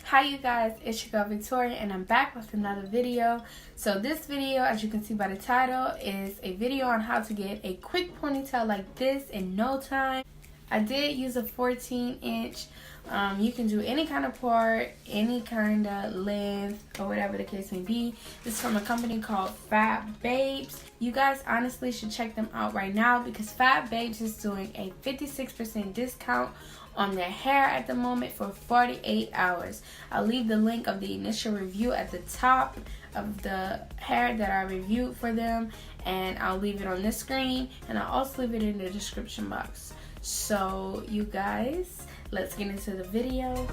Hi you guys, it's your girl Victoria and I'm back with another video. So this video, as you can see by the title, is a video on how to get a quick ponytail like this in no time. I did use a 14-inch. You can do any kind of part, any kind of length, or whatever the case may be. This is from a company called Fabbabes. You guys honestly should check them out right now because Fabbabes is doing a 56% discount on their hair at the moment for 48 hours. I'll leave the link of the initial review at the top of the hair that I reviewed for them, and I'll leave it on this screen, and I'll also leave it in the description box. So you guys, let's get into the video.